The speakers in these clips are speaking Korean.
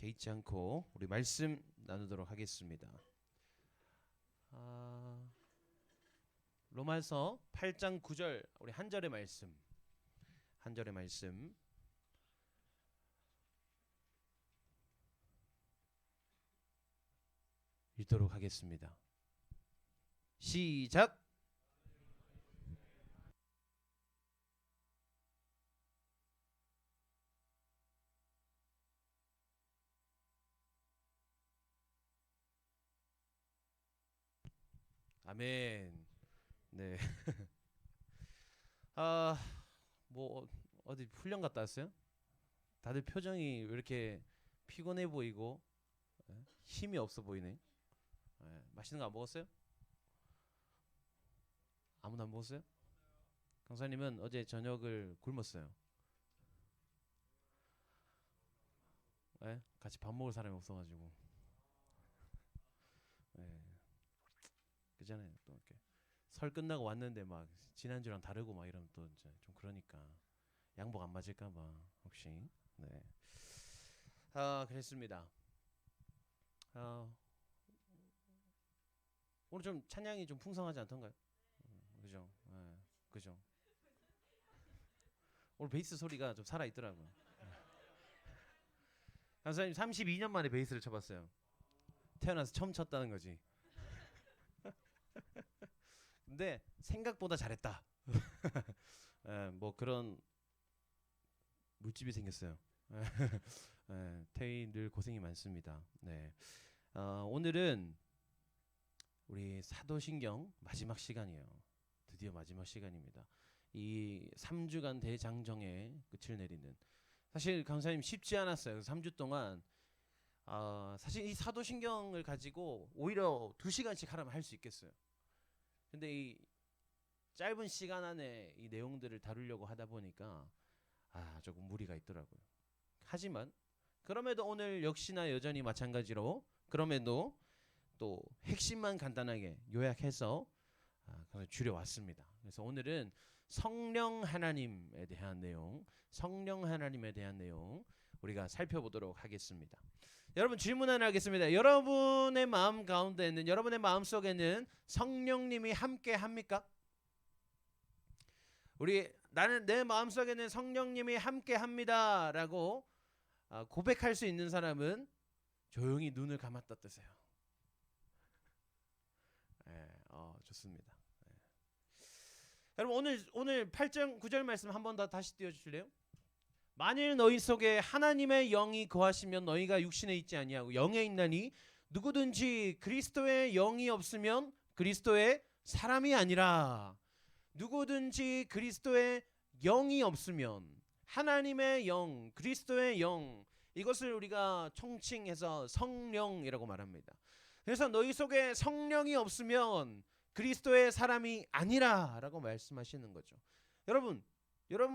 개의치 않고 우리 말씀 나누도록 하겠습니다. 로마서 8장 9절 우리 한 절의 말씀 읽도록 하겠습니다. 시작. 아멘. 네. 뭐 어디 훈련 갔다 왔어요? 다들 표정이 왜 이렇게 피곤해 보이고 힘이 없어 보이네. 맛있는 거 안 먹었어요? 아무도 안 먹었어요? 강사님은 어제 저녁을 굶었어요. 같이 밥 먹을 사람이 없어가지고. 그잖아요. 또 이렇게 설 끝나고 왔는데 막 지난주랑 다르고 막 이러면 또 이제 좀 그러니까 양복 안 맞을까봐 혹시. 네. 그랬습니다. 오늘 좀 찬양이 좀 풍성하지 않던가요? 그죠? 그죠? 오늘 베이스 소리가 좀 살아 있더라고요. 강사님 32년 만에 베이스를 쳐봤어요. 태어나서 처음 쳤다는 거지. 근데 생각보다 잘했다. 뭐 그런 물집이 생겼어요. 태희 늘 고생이 많습니다. 네. 오늘은 우리 사도신경 마지막 시간이에요. 드디어 마지막 시간입니다. 이 3주간 대장정에 끝을 내리는, 사실 강사님 쉽지 않았어요. 3주 동안 사실 이 사도신경을 가지고 오히려 2시간씩 하라면 할 수 있겠어요. 근데 이 짧은 시간 안에 이 내용들을 다루려고 하다 보니까 조금 무리가 있더라고요. 하지만 그럼에도 오늘 역시나 여전히 마찬가지로 그럼에도 또 핵심만 간단하게 요약해서 줄여왔습니다. 그래서 오늘은 성령 하나님에 대한 내용 우리가 살펴보도록 하겠습니다. 여러분 질문 하나 하겠습니다. 여러분의 마음 가운데는, 여러분의 마음 속에는 성령님이 함께 합니까? 나는 내 마음 속에는 성령님이 함께 합니다라고 고백할 수 있는 사람은 조용히 눈을 감았다 뜨세요. 좋습니다. 여러분 오늘 8장 9절 말씀 한 번 더 다시 띄워주실래요? 만일 너희 속에 하나님의 영이 거하시면 너희가 육신에 있지 아니하고 영에 있나니 누구든지 그리스도의 영이 없으면 그리스도의 사람이 아니라. 누구든지 그리스도의 영이 없으면, 하나님의 영, 그리스도의 영, 이것을 우리가 총칭해서 성령이라고 말합니다. 그래서 너희 속에 성령이 없으면 그리스도의 사람이 아니라 라고 말씀하시는 거죠. 여러분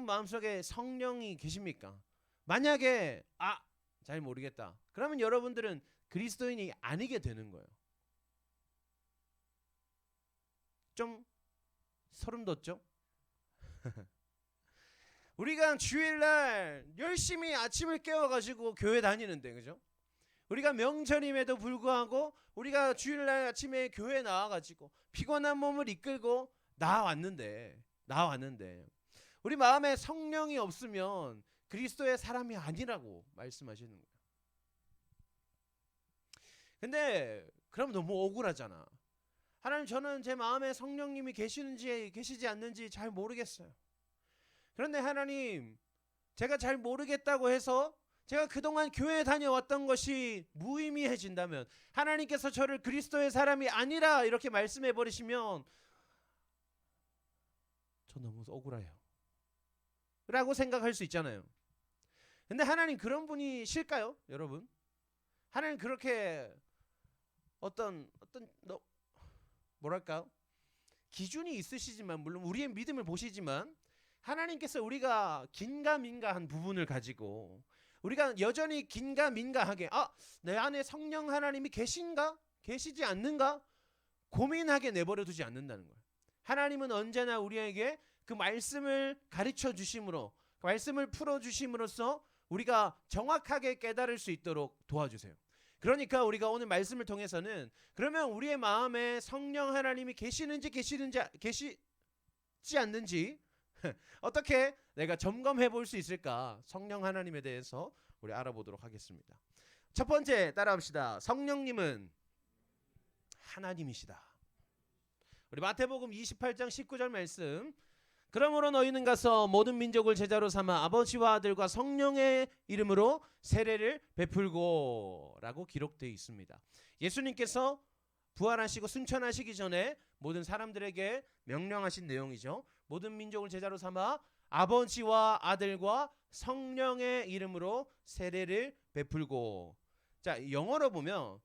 마음속에 성령이 계십니까? 만약에 잘 모르겠다, 그러면 여러분들은 그리스도인이 아니게 되는 거예요. 좀 소름 돋죠? 우리가 주일날 열심히 아침을 깨워가지고 교회 다니는데, 그죠? 우리가 명절임에도 불구하고 우리가 주일날 아침에 교회 나와가지고 피곤한 몸을 이끌고 나왔는데 우리 마음에 성령이 없으면 그리스도의 사람이 아니라고 말씀하시는 거예요. 근데 그럼 너무 억울하잖아. 하나님, 저는 제 마음에 성령님이 계시는지 계시지 않는지 잘 모르겠어요. 그런데 하나님, 제가 잘 모르겠다고 해서 제가 그동안 교회에 다녀왔던 것이 무의미해진다면, 하나님께서 저를 그리스도의 사람이 아니라 이렇게 말씀해 버리시면 저 너무 억울해요 라고 생각할 수 있잖아요. 근데 하나님 그런 분이실까요, 여러분? 하나님 그렇게 뭐랄까, 기준이 있으시지만, 물론 우리의 믿음을 보시지만, 하나님께서 우리가 긴가민가한 부분을 가지고 우리가 여전히 긴가민가하게 내 안에 성령 하나님이 계신가 계시지 않는가 고민하게 내버려 두지 않는다는 거예요. 하나님은 언제나 우리에게 그 말씀을 가르쳐 주심으로, 말씀을 풀어 주심으로써 우리가 정확하게 깨달을 수 있도록 도와주세요. 그러니까 우리가 오늘 말씀을 통해서는 그러면 우리의 마음에 성령 하나님이 계시지 않는지 어떻게 내가 점검해 볼 수 있을까? 성령 하나님에 대해서 우리 알아보도록 하겠습니다. 첫 번째 따라합시다. 성령님은 하나님이시다. 우리 마태복음 28장 19절 말씀. 그러므로 너희는 가서 모든 민족을 제자로 삼아 아버지와 아들과 성령의 이름으로 세례를 베풀고 라고 기록되어 있습니다. 예수님께서 부활하시고 승천하시기 전에 모든 사람들에게 명령하신 내용이죠. 모든 민족을 제자로 삼아 아버지와 아들과 성령의 이름으로 세례를 베풀고. 자, 영어로 보면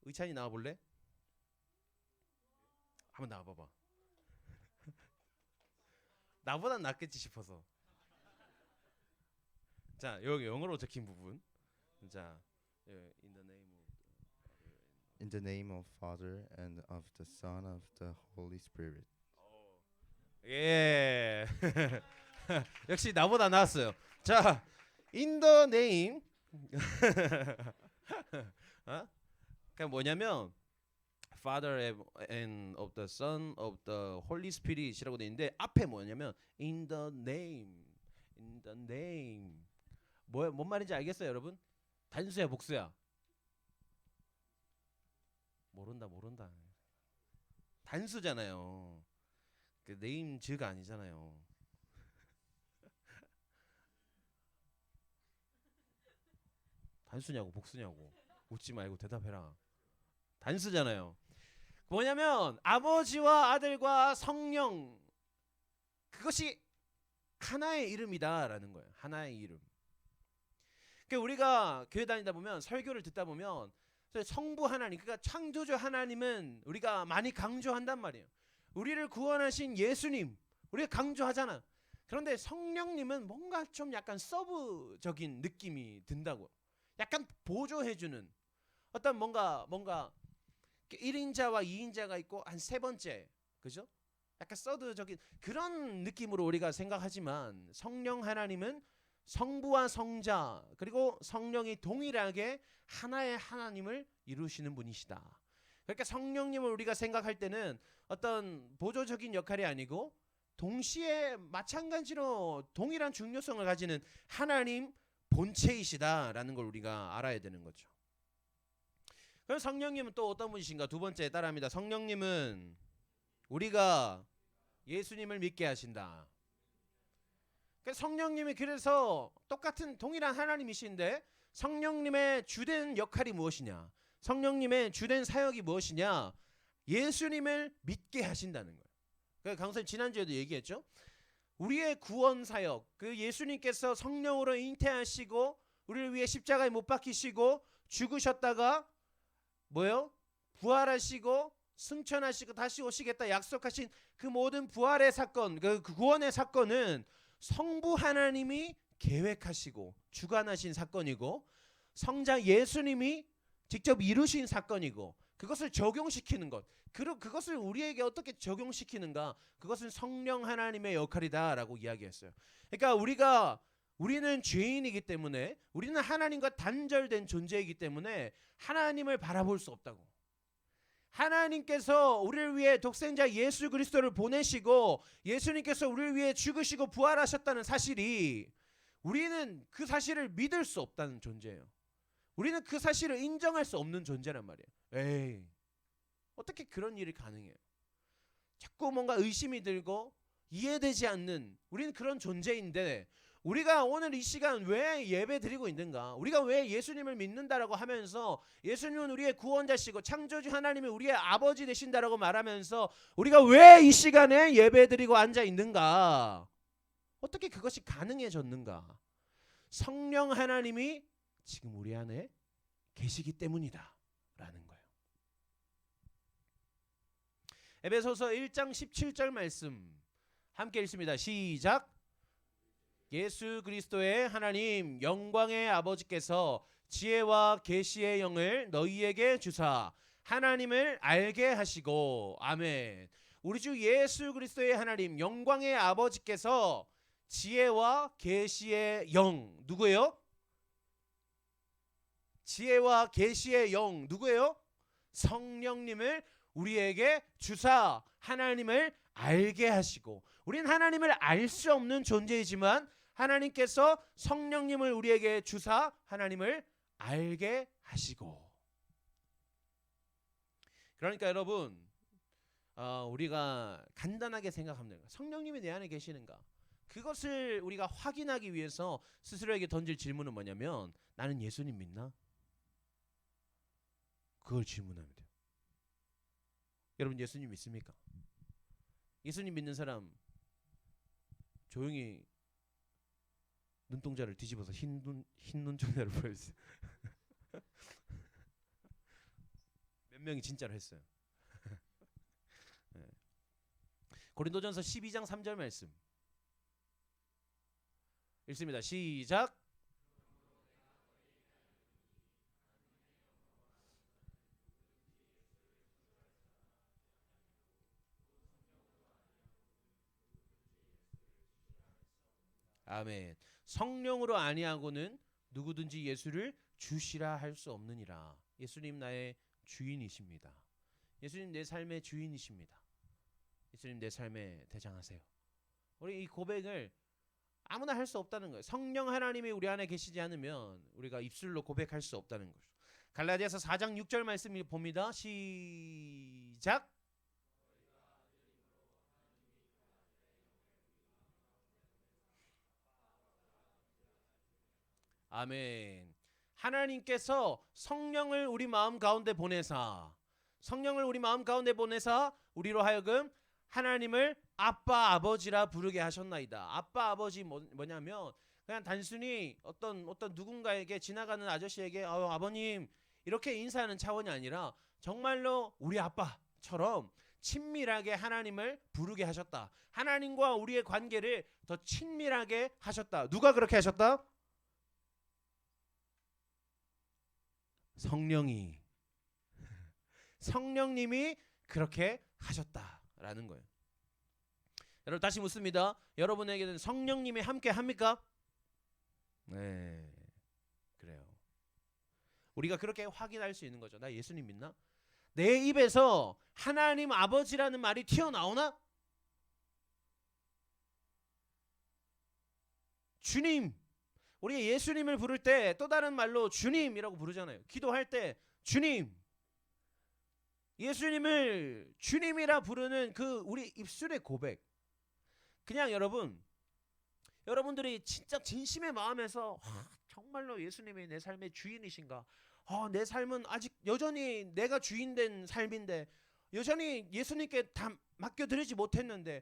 의찬이 나와볼래? 한번 나와봐봐. 나보단 낫겠지 싶어서. 자, 여기 영어로 적힌 부분. 자, In the name of Father and of the Son of the Holy Spirit. 예. 역시 나보다 나았어요. 자, in the name. 그러니까 뭐냐면 Father and of the Son of the Holy Spirit이라고 돼 있는데 앞에 뭐냐면 in the name. in the name. 뭔 말인지 알겠어요, 여러분? 단수야, 복수야? 모른다. 단수잖아요. 그 name 즈가 아니잖아요. 단수냐고 복수냐고 웃지 말고 대답해라. 단수잖아요. 뭐냐면 아버지와 아들과 성령, 그것이 하나의 이름이다라는 거예요. 하나의 이름. 그러니까 우리가 교회 다니다 보면, 설교를 듣다 보면 성부 하나님, 그러니까 창조주 하나님은 우리가 많이 강조한단 말이에요. 우리를 구원하신 예수님 우리가 강조하잖아. 그런데 성령님은 뭔가 좀 약간 서브적인 느낌이 든다고. 약간 보조해주는 어떤 뭔가 1인자와 2인자가 있고 한 세 번째, 그죠? 약간 서드적인 그런 느낌으로 우리가 생각하지만 성령 하나님은 성부와 성자 그리고 성령이 동일하게 하나의 하나님을 이루시는 분이시다. 그러니까 성령님을 우리가 생각할 때는 어떤 보조적인 역할이 아니고 동시에 마찬가지로 동일한 중요성을 가지는 하나님 본체이시다라는 걸 우리가 알아야 되는 거죠. 그럼 성령님은 또 어떤 분이신가? 두 번째 따라합니다. 성령님은 우리가 예수님을 믿게 하신다. 그러니까 성령님이 그래서 똑같은 동일한 하나님이신데 성령님의 주된 역할이 무엇이냐? 성령님의 주된 사역이 무엇이냐? 예수님을 믿게 하신다는 거예요. 그러니까 강사님 지난주에도 얘기했죠. 우리의 구원 사역, 그 예수님께서 성령으로 잉태하시고 우리를 위해 십자가에 못 박히시고 죽으셨다가 뭐요? 부활하시고 승천하시고 다시 오시겠다 약속하신 그 모든 부활의 사건, 그 구원의 사건은 성부 하나님이 계획하시고 주관하신 사건이고 성자 예수님이 직접 이루신 사건이고 그것을 적용시키는 것, 그것을 우리에게 어떻게 적용시키는가? 그것은 성령 하나님의 역할이다라고 이야기했어요. 그러니까 우리는 죄인이기 때문에, 우리는 하나님과 단절된 존재이기 때문에 하나님을 바라볼 수 없다고. 하나님께서 우리를 위해 독생자 예수 그리스도를 보내시고 예수님께서 우리를 위해 죽으시고 부활하셨다는 사실이, 우리는 그 사실을 믿을 수 없다는 존재예요. 우리는 그 사실을 인정할 수 없는 존재란 말이에요. 에이, 어떻게 그런 일이 가능해요? 자꾸 뭔가 의심이 들고 이해되지 않는, 우리는 그런 존재인데 우리가 오늘 이 시간 왜 예배 드리고 있는가? 우리가 왜 예수님을 믿는다라고 하면서 예수님은 우리의 구원자시고 창조주 하나님이 우리의 아버지 되신다라고 말하면서 우리가 왜 이 시간에 예배 드리고 앉아 있는가? 어떻게 그것이 가능해졌는가? 성령 하나님이 지금 우리 안에 계시기 때문이다 라는 거예요. 에베소서 1장 17절 말씀 함께 읽습니다. 시작. 예수 그리스도의 하나님 영광의 아버지께서 지혜와 계시의 영을 너희에게 주사 하나님을 알게 하시고. 아멘. 우리 주 예수 그리스도의 하나님 영광의 아버지께서 지혜와 계시의 영, 누구예요? 지혜와 계시의 영 누구예요? 성령님을 우리에게 주사 하나님을 알게 하시고, 우린 하나님을 알 수 없는 존재이지만 하나님께서 성령님을 우리에게 주사 하나님을 알게 하시고. 그러니까 여러분, 우리가 간단하게 생각하면 돼요. 성령님이 내 안에 계시는가? 그것을 우리가 확인하기 위해서 스스로에게 던질 질문은 뭐냐면, 나는 예수님 믿나? 그걸 질문하면 돼요. 여러분 예수님 믿습니까? 예수님 믿는 사람 조용히 눈동자를 뒤집어서 흰 눈동자를 보여주세요. 몇 명이 진짜로 했어요. 네. 고린도전서 12장 3절 말씀 읽습니다. 시작. 아멘. 성령으로 아니하고는 누구든지 예수를 주시라 할 수 없느니라. 예수님 나의 주인이십니다. 예수님 내 삶의 주인이십니다. 예수님 내 삶의 대장하세요. 우리 이 고백을 아무나 할 수 없다는 거예요. 성령 하나님이 우리 안에 계시지 않으면 우리가 입술로 고백할 수 없다는 거죠. 갈라디아서 4장 6절 말씀 봅니다. 시작. 아멘. 하나님께서 성령을 우리 마음 가운데 보내사, 성령을 우리 마음 가운데 보내사 우리로 하여금 하나님을 아빠 아버지라 부르게 하셨나이다. 아빠 아버지 뭐냐면 그냥 단순히 어떤 누군가에게 지나가는 아저씨에게 아버님 이렇게 인사하는 차원이 아니라 정말로 우리 아빠처럼 친밀하게 하나님을 부르게 하셨다. 하나님과 우리의 관계를 더 친밀하게 하셨다. 누가 그렇게 하셨다? 성령님이 그렇게 하셨다라는 거예요. 여러분 다시 묻습니다. 여러분에게는 성령님이 함께 합니까? 네, 그래요. 우리가 그렇게 확인할 수 있는 거죠. 나 예수님 믿나? 내 입에서 하나님 아버지라는 말이 튀어나오나? 주님. 우리가 예수님을 부를 때 또 다른 말로 주님이라고 부르잖아요. 기도할 때 주님. 예수님을 주님이라 부르는 그 우리 입술의 고백. 그냥 여러분들이 진짜 진심의 마음에서 정말로 예수님이 내 삶의 주인이신가? 내 삶은 아직 여전히 내가 주인된 삶인데 여전히 예수님께 다 맡겨드리지 못했는데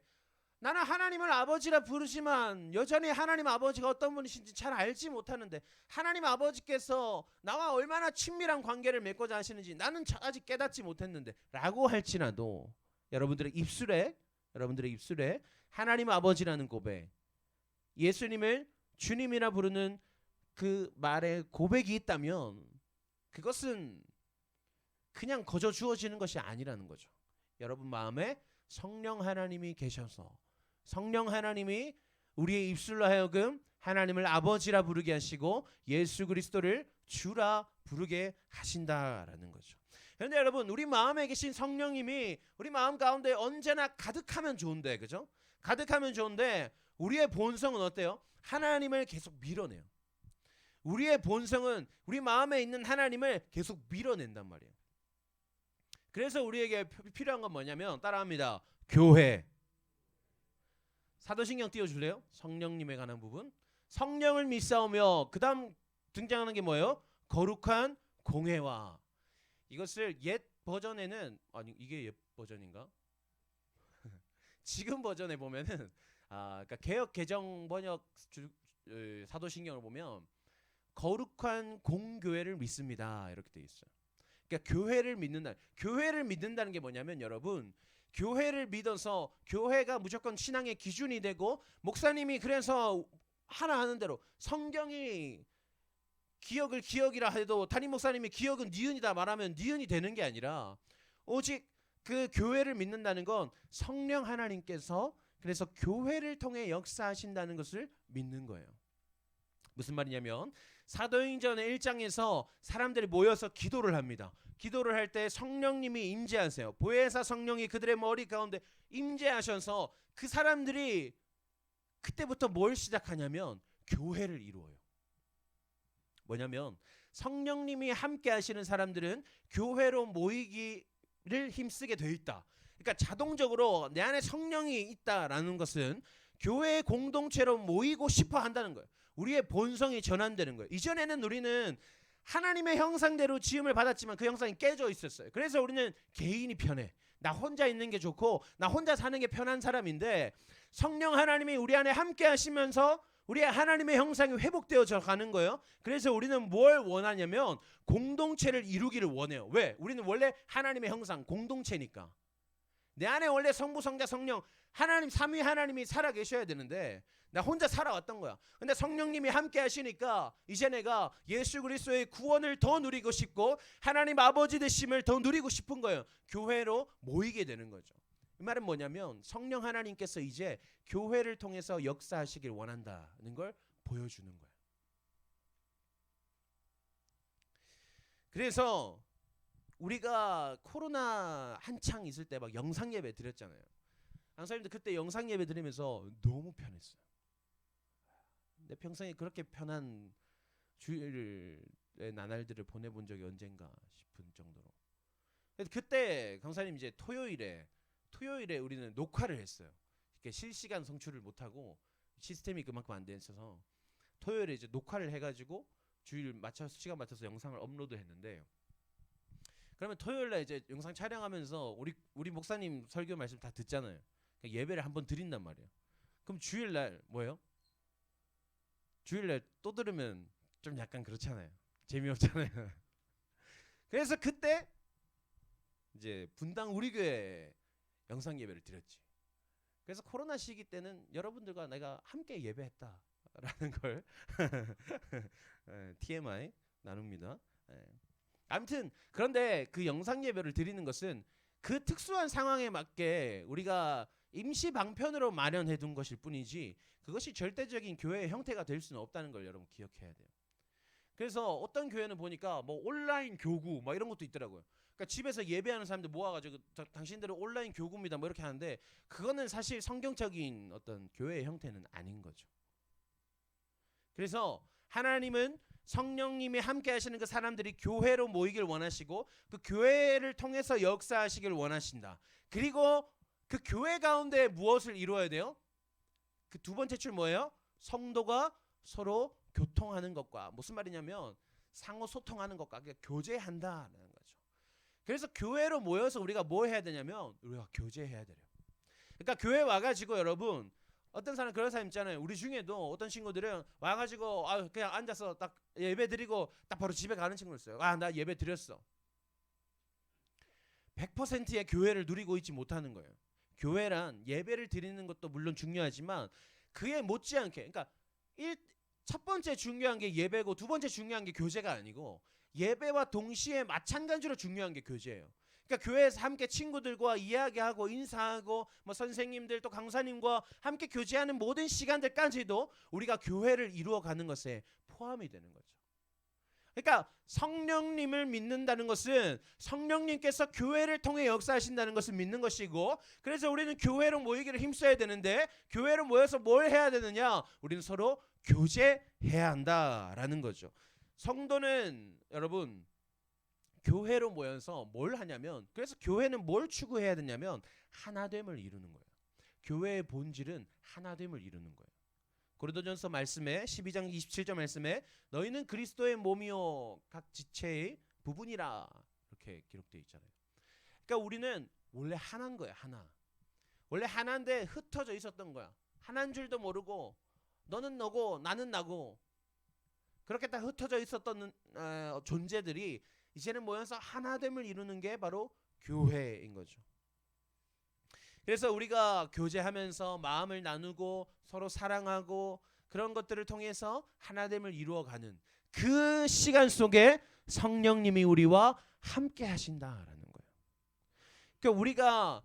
나는 하나님을 아버지라 부르지만 여전히 하나님 아버지가 어떤 분이신지 잘 알지 못하는데 하나님 아버지께서 나와 얼마나 친밀한 관계를 맺고자 하시는지 나는 아직 깨닫지 못했는데 라고 할지라도 여러분들의 입술에 하나님 아버지라는 고백, 예수님을 주님이라 부르는 그 말에 고백이 있다면 그것은 그냥 거저 주어지는 것이 아니라는 거죠. 여러분 마음에 성령 하나님이 계셔서 성령 하나님이 우리의 입술로 하여금 하나님을 아버지라 부르게 하시고 예수 그리스도를 주라 부르게 하신다라는 거죠. 그런데 여러분 우리 마음에 계신 성령님이 우리 마음 가운데 언제나 가득하면 좋은데, 그죠? 가득하면 좋은데 우리의 본성은 어때요? 하나님을 계속 밀어내요. 우리의 본성은 우리 마음에 있는 하나님을 계속 밀어낸단 말이에요. 그래서 우리에게 필요한 건 뭐냐면 따라합니다. 교회. 사도신경 띄워줄래요? 성령님에 관한 부분. 성령을 믿사오며 그 다음 등장하는 게 뭐예요? 거룩한 공회와. 이것을 옛 버전에는 아니 이게 옛 버전인가? 지금 버전에 보면은 그러니까 개역 개정 번역 사도신경을 보면 거룩한 공교회를 믿습니다 이렇게 돼 있어요. 그러니까 교회를 믿는다는 게 뭐냐면 여러분 교회를 믿어서 교회가 무조건 신앙의 기준이 되고 목사님이 그래서 하나 하는 대로 성경이 기억을 기억이라 해도 담임 목사님이 기억은 니은이다 말하면 니은이 되는 게 아니라 오직 그 교회를 믿는다는 건 성령 하나님께서 그래서 교회를 통해 역사하신다는 것을 믿는 거예요. 무슨 말이냐면 사도행전 1장에서 사람들이 모여서 기도를 합니다. 기도를 할 때 성령님이 임재하세요. 보혜사 성령이 그들의 머리 가운데 임재하셔서 그 사람들이 그때부터 뭘 시작하냐면 교회를 이루어요. 뭐냐면 성령님이 함께 하시는 사람들은 교회로 모이기를 힘쓰게 돼 있다. 그러니까 자동적으로 내 안에 성령이 있다라는 것은 교회의 공동체로 모이고 싶어 한다는 거예요. 우리의 본성이 전환되는 거예요. 이전에는 우리는 하나님의 형상대로 지음을 받았지만 그 형상이 깨져 있었어요. 그래서 우리는 개인이 편해. 나 혼자 있는 게 좋고 나 혼자 사는 게 편한 사람인데 성령 하나님이 우리 안에 함께 하시면서 우리의 하나님의 형상이 회복되어져 가는 거예요. 그래서 우리는 뭘 원하냐면 공동체를 이루기를 원해요. 왜? 우리는 원래 하나님의 형상 공동체니까. 내 안에 원래 성부 성자 성령 하나님 삼위 하나님이 살아 계셔야 되는데 나 혼자 살아왔던 거야. 근데 성령님이 함께 하시니까 이제 내가 예수 그리스도의 구원을 더 누리고 싶고 하나님 아버지 되심을 더 누리고 싶은 거예요. 교회로 모이게 되는 거죠. 이 말은 뭐냐면 성령 하나님께서 이제 교회를 통해서 역사하시길 원한다는 걸 보여주는 거예요. 그래서 우리가 코로나 한창 있을 때 막 영상 예배 드렸잖아요. 강사님들 그때 영상 예배 드리면서 너무 편했어요. 내 평생에 그렇게 편한 주일의 나날들을 보내본 적이 언젠가 싶은 정도로. 그때 강사님 이제 토요일에 우리는 녹화를 했어요. 이렇게 실시간 송출을 못하고 시스템이 그만큼 안 돼 있어서 토요일에 이제 녹화를 해가지고 주일 맞춰서 시간 맞춰서 영상을 업로드했는데 그러면 토요일날 이제 영상 촬영하면서 우리 목사님 설교 말씀 다 듣잖아요. 그러니까 예배를 한번 드린단 말이에요. 그럼 주일날 뭐예요? 주일날 또 들으면 좀 약간 그렇잖아요. 재미없잖아요. 그래서 그때 이제 분당 우리 교회 영상 예배를 드렸지. 그래서 코로나 시기 때는 여러분들과 내가 함께 예배했다라는 걸 TMI 나눕니다. 아무튼 그런데 그 영상 예배를 드리는 것은 그 특수한 상황에 맞게 우리가 임시 방편으로 마련해 둔 것일 뿐이지 그것이 절대적인 교회의 형태가 될 수는 없다는 걸 여러분 기억해야 돼요. 그래서 어떤 교회는 보니까 뭐 온라인 교구 막 이런 것도 있더라고요. 그러니까 집에서 예배하는 사람들 모아가지고 당신들은 온라인 교구입니다 뭐 이렇게 하는데 그거는 사실 성경적인 어떤 교회의 형태는 아닌 거죠. 그래서 하나님은 성령님이 함께 하시는 그 사람들이 교회로 모이길 원하시고 그 교회를 통해서 역사하시길 원하신다. 그리고 그 교회 가운데 무엇을 이루어야 돼요? 그 두 번째 줄 뭐예요? 성도가 서로 교통하는 것과 무슨 말이냐면 상호 소통하는 것과 그러니까 교제한다는 거죠. 그래서 교회로 모여서 우리가 뭐 해야 되냐면 우리가 교제해야 돼요. 그러니까 교회 와가지고 여러분 어떤 사람 그런 사람 있잖아요. 우리 중에도 어떤 친구들은 와가지고 그냥 앉아서 딱 예배 드리고 딱 바로 집에 가는 친구들 있어요. 나 예배 드렸어. 100%의 교회를 누리고 있지 못하는 거예요. 교회란 예배를 드리는 것도 물론 중요하지만 그에 못지않게 그러니까 첫 번째 중요한 게 예배고 두 번째 중요한 게 교제가 아니고 예배와 동시에 마찬가지로 중요한 게 교제예요. 그러니까 교회에서 함께 친구들과 이야기하고 인사하고 뭐 선생님들 또 강사님과 함께 교제하는 모든 시간들까지도 우리가 교회를 이루어가는 것에 포함이 되는 거죠. 그러니까 성령님을 믿는다는 것은 성령님께서 교회를 통해 역사하신다는 것을 믿는 것이고 그래서 우리는 교회로 모이기를 힘써야 되는데 교회로 모여서 뭘 해야 되느냐? 우리는 서로 교제해야 한다라는 거죠. 성도는 여러분 교회로 모여서 뭘 하냐면 그래서 교회는 뭘 추구해야 되냐면 하나됨을 이루는 거예요. 교회의 본질은 하나됨을 이루는 거예요. 고린도전서 말씀에 12장 27절 말씀에 너희는 그리스도의 몸이요 각 지체의 부분이라 이렇게 기록되어 있잖아요. 그러니까 우리는 원래 하나인 거야. 하나. 원래 하나인데 흩어져 있었던 거야. 하나인 줄도 모르고 너는 너고 나는 나고 그렇게 다 흩어져 있었던 존재들이 이제는 모여서 하나됨을 이루는 게 바로 교회인 거죠. 그래서 우리가 교제하면서 마음을 나누고 서로 사랑하고 그런 것들을 통해서 하나됨을 이루어가는 그 시간 속에 성령님이 우리와 함께 하신다라는 거예요. 그러니까 우리가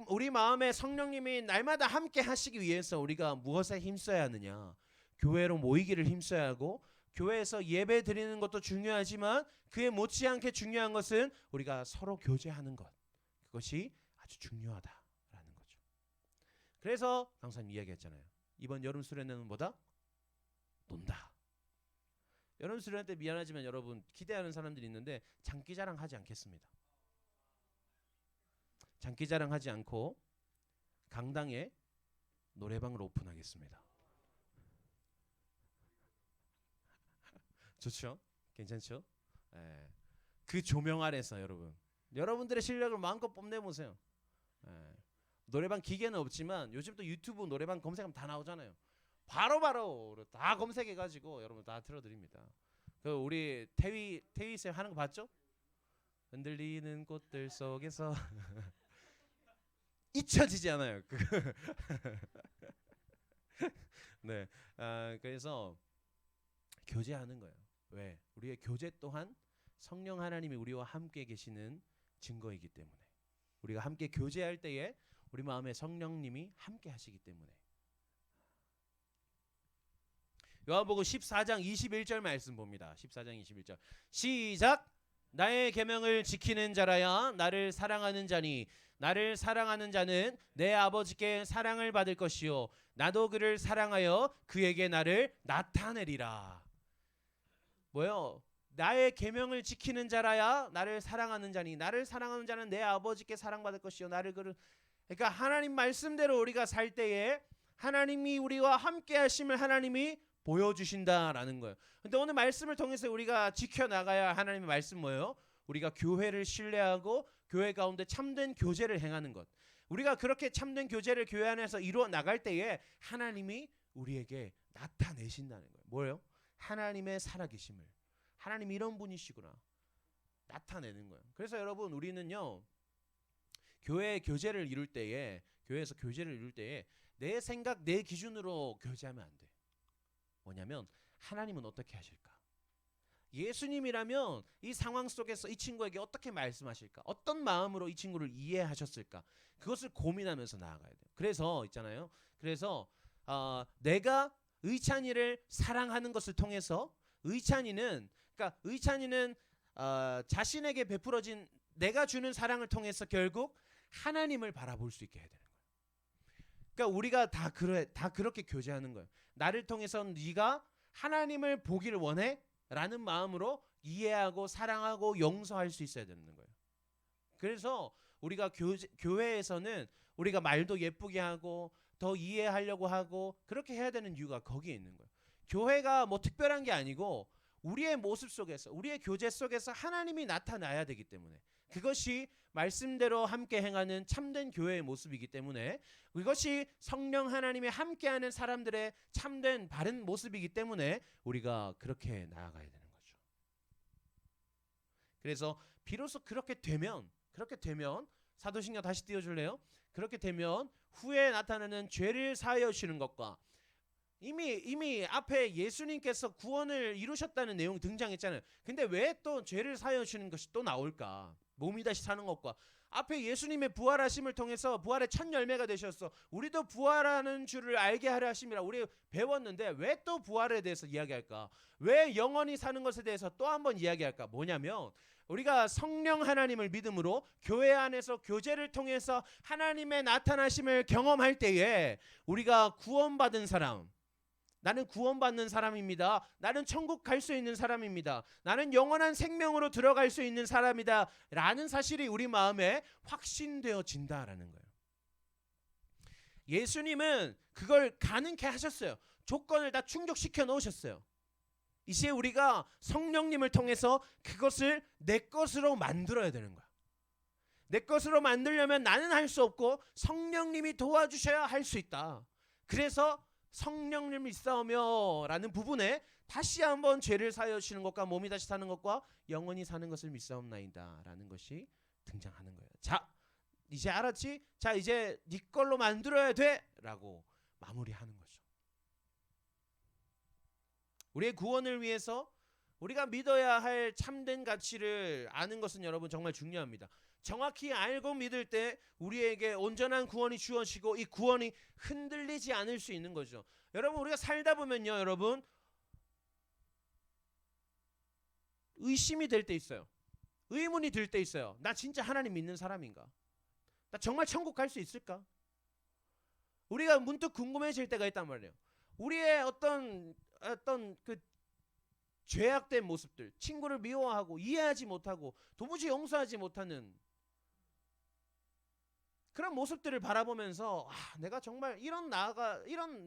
우리 마음에 성령님이 날마다 함께 하시기 위해서 우리가 무엇에 힘써야 하느냐? 교회로 모이기를 힘써야 하고 교회에서 예배 드리는 것도 중요하지만 그에 못지않게 중요한 것은 우리가 서로 교제하는 것. 그것이 아주 중요하다라는 거죠. 그래서 강사님 이야기했잖아요. 이번 여름 수련회는 뭐다? 논다. 여름 수련회 때 미안하지만 여러분 기대하는 사람들이 있는데 장기자랑 하지 않겠습니다. 장기자랑 하지 않고 강당에 노래방을 오픈하겠습니다. 좋죠? 괜찮죠? 예. 그 조명 아래서 여러분들의 실력을 마음껏 뽐내보세요. 예. 노래방 기계는 없지만 요즘 또 유튜브 노래방 검색하면 다 나오잖아요. 바로바로 다 검색해가지고 여러분 다 틀어드립니다. 그 우리 태희 쌤 하는 거 봤죠? 흔들리는 꽃들 속에서 잊혀지지 않아요. 네, 그래서 교제하는 거예요. 왜? 우리의 교제 또한 성령 하나님이 우리와 함께 계시는 증거이기 때문에 우리가 함께 교제할 때에 우리 마음에 성령님이 함께 하시기 때문에. 요한복음 14장 21절 말씀 봅니다. 14장 21절 시작. 나의 계명을 지키는 자라야 나를 사랑하는 자니 나를 사랑하는 자는 내 아버지께 사랑을 받을 것이요 나도 그를 사랑하여 그에게 나를 나타내리라. 뭐요? 나의 계명을 지키는 자라야 나를 사랑하는 자니 나를 사랑하는 자는 내 아버지께 사랑받을 것이요 나를 그러니까 하나님 말씀대로 우리가 살 때에 하나님이 우리와 함께 하심을 하나님이 보여주신다라는 거예요. 근데 오늘 말씀을 통해서 우리가 지켜나가야 하나님의 말씀 뭐예요? 우리가 교회를 신뢰하고 교회 가운데 참된 교제를 행하는 것. 우리가 그렇게 참된 교제를 교회 안에서 이루어 나갈 때에 하나님이 우리에게 나타내신다는 거예요. 뭐예요? 하나님의 살아계심을. 하나님이 이런 분이시구나. 나타내는 거예요. 그래서 여러분 우리는요. 교회에서 교제를 이룰 때에 내 생각, 내 기준으로 교제하면 안 돼. 뭐냐면 하나님은 어떻게 하실까? 예수님이라면 이 상황 속에서 이 친구에게 어떻게 말씀하실까? 어떤 마음으로 이 친구를 이해하셨을까? 그것을 고민하면서 나아가야 돼요. 그래서 있잖아요. 그래서 내가 의찬이를 사랑하는 것을 통해서 의찬이는 자신에게 베풀어진 내가 주는 사랑을 통해서 결국 하나님을 바라볼 수 있게 해야 되는 거예요. 그러니까 우리가 다 그렇게 교제하는 거예요. 나를 통해서 네가 하나님을 보기를 원해? 라는 마음으로 이해하고 사랑하고 용서할 수 있어야 되는 거예요. 그래서 우리가 교회에서는 우리가 말도 예쁘게 하고 더 이해하려고 하고 그렇게 해야 되는 이유가 거기에 있는 거예요. 교회가 뭐 특별한 게 아니고 우리의 모습 속에서 우리의 교제 속에서 하나님이 나타나야 되기 때문에 그것이 말씀대로 함께 행하는 참된 교회의 모습이기 때문에 이것이 성령 하나님이 함께하는 사람들의 참된 바른 모습이기 때문에 우리가 그렇게 나아가야 되는 거죠. 그래서 비로소 그렇게 되면 사도신경 다시 띄워줄래요? 그렇게 되면 후에 나타나는 죄를 사하여 주시는 것과 이미 앞에 예수님께서 구원을 이루셨다는 내용이 등장했잖아요. 근데 왜 또 죄를 사하여 주시는 것이 또 나올까? 몸이 다시 사는 것과 앞에 예수님의 부활하심을 통해서 부활의 첫 열매가 되셨어. 우리도 부활하는 줄을 알게 하려 하심이라 우리 배웠는데 왜 또 부활에 대해서 이야기할까? 왜 영원히 사는 것에 대해서 또 한번 이야기할까? 뭐냐면 우리가 성령 하나님을 믿음으로 교회 안에서 교제를 통해서 하나님의 나타나심을 경험할 때에 우리가 구원받은 사람, 나는 구원받는 사람입니다. 나는 천국 갈 수 있는 사람입니다. 나는 영원한 생명으로 들어갈 수 있는 사람이다 라는 사실이 우리 마음에 확신되어진다라는 거예요. 예수님은 그걸 가능케 하셨어요. 조건을 다 충족시켜 놓으셨어요. 이제 우리가 성령님을 통해서 그것을 내 것으로 만들어야 되는 거야. 내 것으로 만들려면 나는 할 수 없고 성령님이 도와주셔야 할 수 있다. 그래서 성령님이 있사오며 라는 부분에 다시 한번 죄를 사하여 주시는 것과 몸이 다시 사는 것과 영원히 사는 것을 믿사옵나이다 라는 것이 등장하는 거예요. 자, 이제 알았지? 자, 이제 네 걸로 만들어야 돼 라고 마무리하는 거죠. 우리의 구원을 위해서 우리가 믿어야 할 참된 가치를 아는 것은 여러분 정말 중요합니다. 정확히 알고 믿을 때 우리에게 온전한 구원이 주어지고 이 구원이 흔들리지 않을 수 있는 거죠. 여러분 우리가 살다 보면요, 여러분 의심이 될 때 있어요. 의문이 들 때 있어요. 나 진짜 하나님 믿는 사람인가? 나 정말 천국 갈 수 있을까? 우리가 문득 궁금해질 때가 있단 말이에요. 우리의 어떤 그 죄악된 모습들, 친구를 미워하고 이해하지 못하고 도무지 용서하지 못하는 그런 모습들을 바라보면서 내가 정말 이런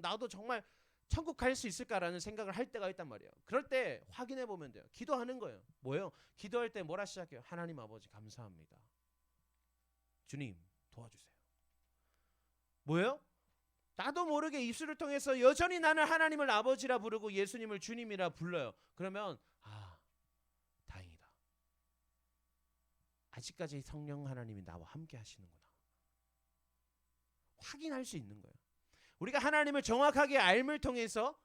나도 정말 천국 갈 수 있을까라는 생각을 할 때가 있단 말이에요. 그럴 때 확인해 보면 돼요. 기도하는 거예요. 뭐예요? 기도할 때 뭐라 시작해요? 하나님 아버지 감사합니다. 주님 도와주세요. 뭐예요? 나도 모르게 입술을 통해서 여전히 나는 하나님을 아버지라 부르고 예수님을 주님이라 불러요. 그러면 다행이다. 아직까지 성령 하나님이 나와 함께 하시는구나. 확인할 수 있는 거예요. 우리가 하나님을 정확하게 알을 통해서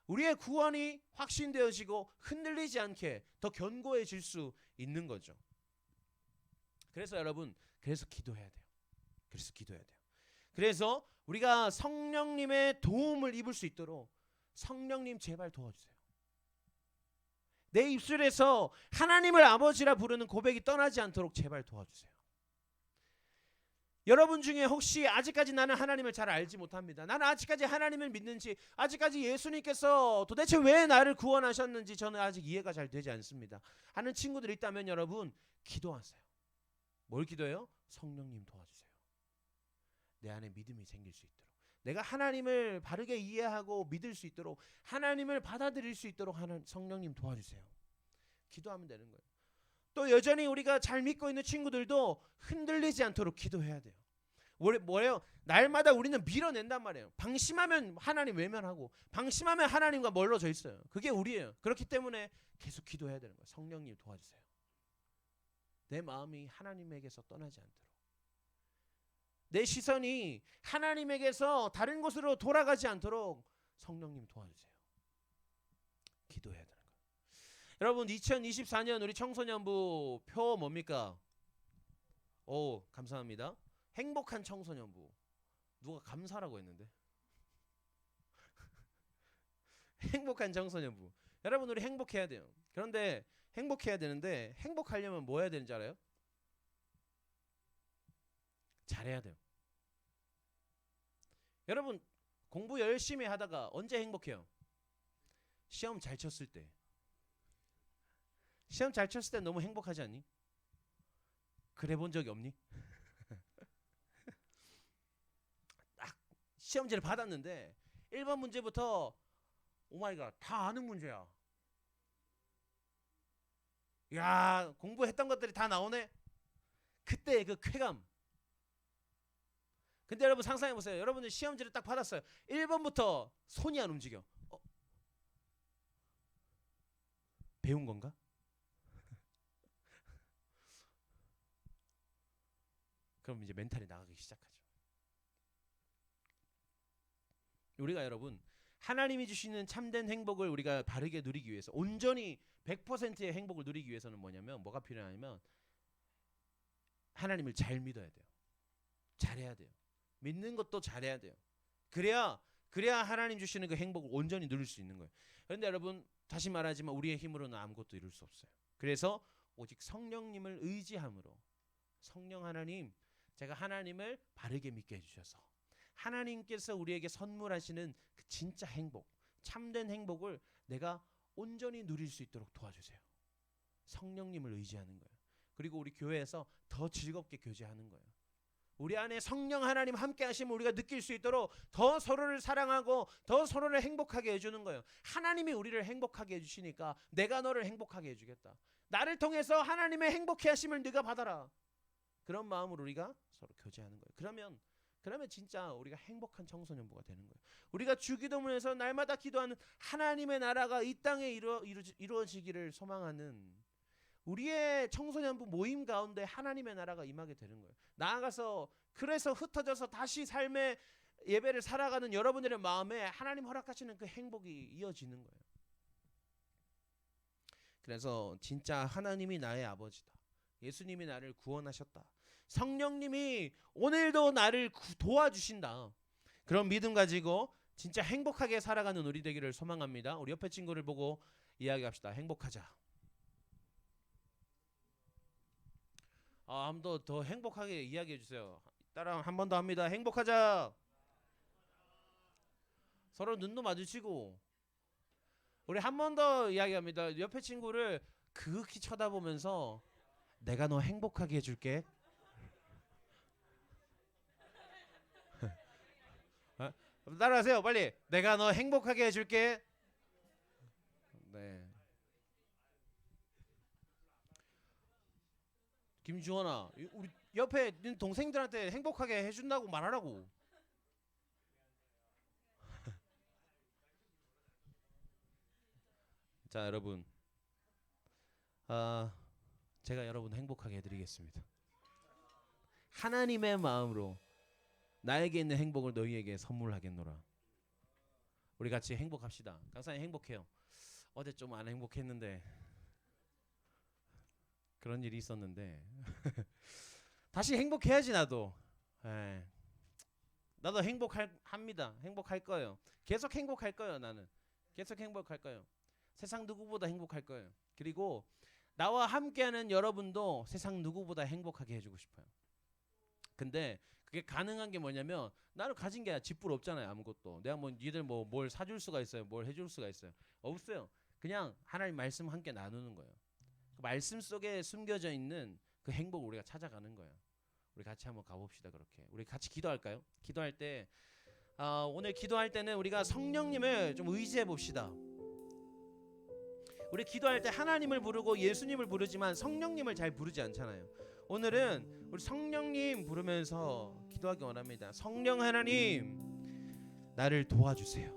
우리의 구원이 확신되어지고 흔들리지 않게 더 견고해질 수 있는 거죠. 그래서 여러분, 기도해야 돼요. 그래서 우리가 성령님의 도움을 입을 수 있도록 성령님 제발 도와주세요. 내 입술에서 하나님을 아버지라 부르는 고백이 떠나지 않도록 제발 도와주세요. 여러분 중에 혹시 아직까지 나는 하나님을 잘 알지 못합니다. 나는 아직까지 하나님을 믿는지, 아직까지 예수님께서 도대체 왜 나를 구원하셨는지 저는 아직 이해가 잘 되지 않습니다 하는 친구들이 있다면 여러분 기도하세요. 뭘 기도해요? 성령님 도와주세요. 내 안에 믿음이 생길 수 있도록, 내가 하나님을 바르게 이해하고 믿을 수 있도록, 하나님을 받아들일 수 있도록 하는 성령님 도와주세요. 기도하면 되는 거예요. 또 여전히 우리가 잘 믿고 있는 친구들도 흔들리지 않도록 기도해야 돼요. 뭐예요? 날마다 우리는 밀어낸단 말이에요. 방심하면 하나님 외면하고, 방심하면 하나님과 멀어져 있어요. 그게 우리예요. 그렇기 때문에 계속 기도해야 되는 거예요. 성령님 도와주세요. 내 마음이 하나님에게서 떠나지 않도록, 내 시선이 하나님에게서 다른 곳으로 돌아가지 않도록 성령님 도와주세요. 기도해야 되는 거예요. 여러분 2024년 우리 청소년부 표 뭡니까? 오, 감사합니다. 행복한 청소년부. 누가 감사라고 했는데? 행복한 청소년부. 여러분 우리 행복해야 돼요. 그런데 행복해야 되는데 행복하려면 뭐 해야 되는지 알아요? 잘해야 돼요. 여러분 공부 열심히 하다가 언제 행복해요? 시험 잘 쳤을 때. 시험 잘 쳤을 때 너무 행복하지 않니? 그래 본 적이 없니? 딱 시험지를 받았는데 1번 문제부터 오마이갓 다 아는 문제야. 야, 공부했던 것들이 다 나오네. 그때 그 쾌감. 근데 여러분 상상해 보세요. 여러분들 시험지를 딱 받았어요. 1번부터 손이 안 움직여. 배운 건가? 그럼 이제 멘탈이 나가기 시작하죠. 우리가 여러분 하나님이 주시는 참된 행복을 우리가 바르게 누리기 위해서, 온전히 100%의 행복을 누리기 위해서는 뭐냐면, 뭐가 필요하냐면 하나님을 잘 믿어야 돼요. 잘해야 돼요. 믿는 것도 잘해야 돼요. 그래야 하나님 주시는 그 행복을 온전히 누릴 수 있는 거예요. 그런데 여러분 다시 말하지만 우리의 힘으로는 아무것도 이룰 수 없어요. 그래서 오직 성령님을 의지함으로, 성령 하나님, 제가 하나님을 바르게 믿게 해주셔서 하나님께서 우리에게 선물하시는 그 진짜 행복, 참된 행복을 내가 온전히 누릴 수 있도록 도와주세요. 성령님을 의지하는 거예요. 그리고 우리 교회에서 더 즐겁게 교제하는 거예요. 우리 안에 성령 하나님 함께 하시면 우리가 느낄 수 있도록 더 서로를 사랑하고 더 서로를 행복하게 해주는 거예요. 하나님이 우리를 행복하게 해주시니까 내가 너를 행복하게 해주겠다. 나를 통해서 하나님의 행복해 하심을 네가 받아라. 그런 마음으로 우리가 서로 교제하는 거예요. 그러면 진짜 우리가 행복한 청소년부가 되는 거예요. 우리가 주기도문에서 날마다 기도하는 하나님의 나라가 이 땅에 이루어지기를 소망하는 우리의 청소년부 모임 가운데 하나님의 나라가 임하게 되는 거예요. 나아가서 그래서 흩어져서 다시 삶의 예배를 살아가는 여러분들의 마음에 하나님 허락하시는 그 행복이 이어지는 거예요. 그래서 진짜 하나님이 나의 아버지다, 예수님이 나를 구원하셨다. 성령님이 오늘도 나를 도와주신다. 그런 믿음 가지고 진짜 행복하게 살아가는 우리 되기를 소망합니다. 우리 옆에 친구를 보고 이야기합시다. 행복하자. 한 번 더 행복하게 이야기해 주세요. 따라 한 번 더 합니다. 행복하자. 서로 눈도 마주치고 우리 한 번 더 이야기합니다. 옆에 친구를 그윽히 쳐다보면서 내가 너 행복하게 해줄게. 따라하세요. 빨리. 내가 너 행복하게 해줄게. 네. 김주원아, 우리 옆에 있는 동생들한테 행복하게 해준다고 말하라고. 자, 여러분, 제가 여러분 행복하게 해드리겠습니다. 하나님의 마음으로 나에게 있는 행복을 너희에게 선물하겠노라. 우리 같이 행복합시다. 강사님 행복해요. 어제 좀 안 행복했는데 그런 일이 있었는데 다시 행복해야지 나도. 나도 행복합니다. 행복할 거예요. 계속 행복할 거예요. 나는 계속 행복할 거예요. 세상 누구보다 행복할 거예요. 그리고 나와 함께하는 여러분도 세상 누구보다 행복하게 해주고 싶어요. 근데 그게 가능한 게 뭐냐면 나를 가진 게 집불 없잖아요. 아무것도. 내가 뭐 니들 뭘 사줄 수가 있어요? 뭘 해줄 수가 있어요? 없어요. 그냥 하나님 말씀 함께 나누는 거예요. 그 말씀 속에 숨겨져 있는 그 행복을 우리가 찾아가는 거예요. 우리 같이 한번 가봅시다. 그렇게 우리 같이 기도할까요? 기도할 때 오늘 기도할 때는 우리가 성령님을 좀 의지해 봅시다. 우리 기도할 때 하나님을 부르고 예수님을 부르지만 성령님을 잘 부르지 않잖아요. 오늘은 우리 성령님 부르면서 기도하기 원합니다. 성령 하나님, 나를 도와주세요.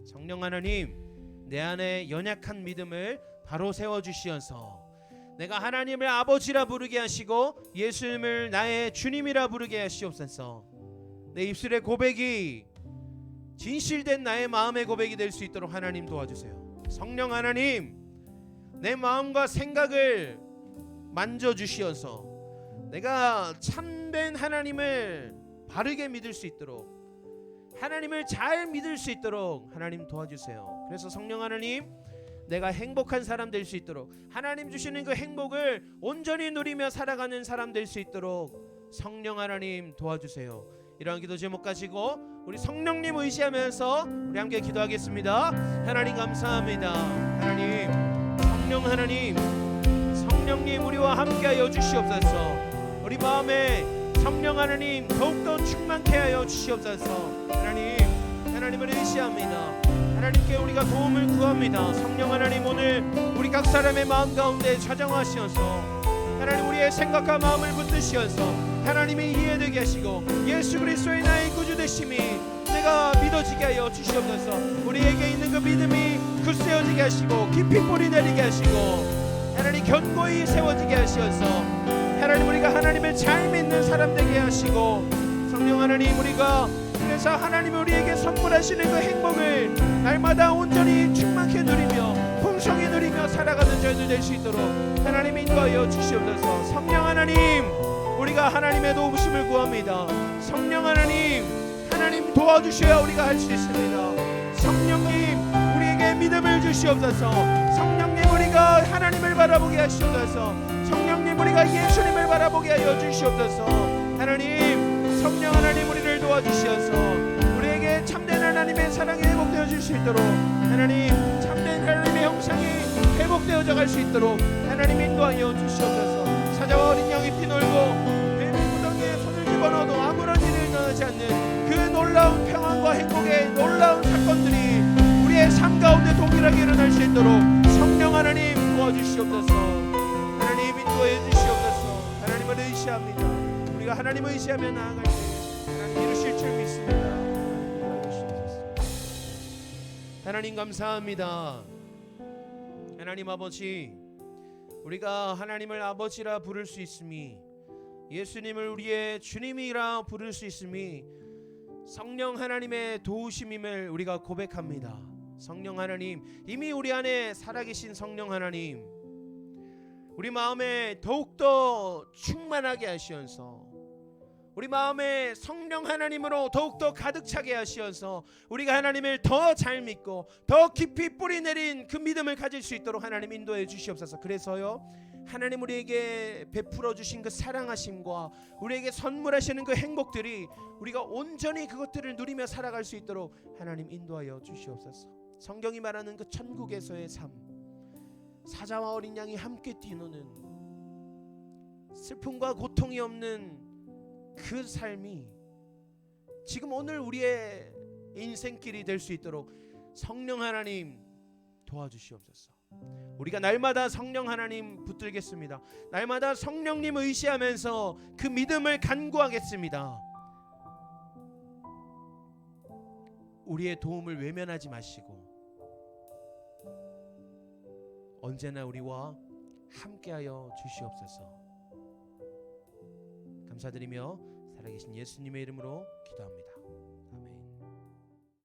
성령 하나님, 내 안에 연약한 믿음을 바로 세워주시어서 내가 하나님을 아버지라 부르게 하시고 예수님을 나의 주님이라 부르게 하시옵소서. 내 입술의 고백이 진실된 나의 마음의 고백이 될 수 있도록 하나님 도와주세요. 성령 하나님, 내 마음과 생각을 만져주시어서 내가 참된 하나님을 바르게 믿을 수 있도록, 하나님을 잘 믿을 수 있도록 하나님 도와주세요. 그래서 성령 하나님, 내가 행복한 사람 될 수 있도록, 하나님 주시는 그 행복을 온전히 누리며 살아가는 사람 될 수 있도록 성령 하나님 도와주세요. 이러한 기도 제목 가지고 우리 성령님 의지하면서 우리 함께 기도하겠습니다. 하나님 감사합니다. 하나님, 성령 하나님, 성령님 우리와 함께하여 주시옵소서. 우리 마음에 성령 하나님 더욱더 충만케 하여 주시옵소서. 하나님을 의지합니다. 하나님께 우리가 도움을 구합니다. 성령 하나님, 오늘 우리 각 사람의 마음 가운데 좌정하시어서 하나님 우리의 생각과 마음을 붙드시어서 하나님이 이해되게 하시고 예수 그리스도의 나의 구주 되심이 내가 믿어지게 하여 주시옵소서. 우리에게 있는 그 믿음이 굳세어지게 하시고 깊이 뿌리 내리게 하시고 하나님 견고히 세워지게 하시어서 하나님 우리가 하나님을 잘 믿는 사람 되게 하시고, 성령 하나님, 우리가 그래서 하나님이 우리에게 선물하시는 그 행복을 날마다 온전히 충만케 누리며 풍성히 누리며 살아가는 저희들 될 수 있도록 하나님 인도하여 주시옵소서. 성령 하나님, 우리가 하나님의 도우심을 구합니다. 성령 하나님, 하나님 도와주셔야 우리가 할 수 있습니다. 성령님, 우리에게 믿음을 주시옵소서. 성령님, 우리가 하나님을 바라보게 하시옵소서. 성령님, 우리가 예수님을 바라보게 하여 주시옵소서. 하나님, 성령 하나님, 우리를 도와주시어서 우리에게 참된 하나님의 사랑이 회복되어 줄 수 있도록, 하나님 참된 하나님의 형상이 회복되어져 갈 수 있도록 하나님 인도하여 주시옵소서. 사자와 어린 양이 피놀고 뱀이 무덤에 손을 집어넣어도 아무런 일이 일어나지 않는 그 놀라운 평안과 행복의 놀라운 사건들이 우리의 삶 가운데 동일하게 일어날 수 있도록 성령 하나님 도와주시옵소서. 하나님 인도해 주시옵소서. 하나님을 의지합니다. 우리가 하나님을 의지하며 나아갈 때 하나님 이루실 줄 믿습니다. 하나님 감사합니다. 하나님 아버지, 우리가 하나님을 아버지라 부를 수 있음이, 예수님을 우리의 주님이라 부를 수 있음이 성령 하나님의 도우심임을 우리가 고백합니다. 성령 하나님, 이미 우리 안에 살아계신 성령 하나님, 우리 마음에 더욱더 충만하게 하시면서 우리 마음에 성령 하나님으로 더욱더 가득 차게 하시어서 우리가 하나님을 더 잘 믿고 더 깊이 뿌리 내린 그 믿음을 가질 수 있도록 하나님 인도해 주시옵소서. 그래서요 하나님 우리에게 베풀어 주신 그 사랑하심과 우리에게 선물하시는 그 행복들이 우리가 온전히 그것들을 누리며 살아갈 수 있도록 하나님 인도하여 주시옵소서. 성경이 말하는 그 천국에서의 삶, 사자와 어린 양이 함께 뛰노는 슬픔과 고통이 없는 그 삶이 지금 오늘 우리의 인생길이 될 수 있도록 성령 하나님 도와주시옵소서. 우리가 날마다 성령 하나님 붙들겠습니다. 날마다 성령님 의지하면서 그 믿음을 간구하겠습니다. 우리의 도움을 외면하지 마시고 언제나 우리와 함께하여 주시옵소서. 감사드리며 살아계신 예수님의 이름으로 기도합니다.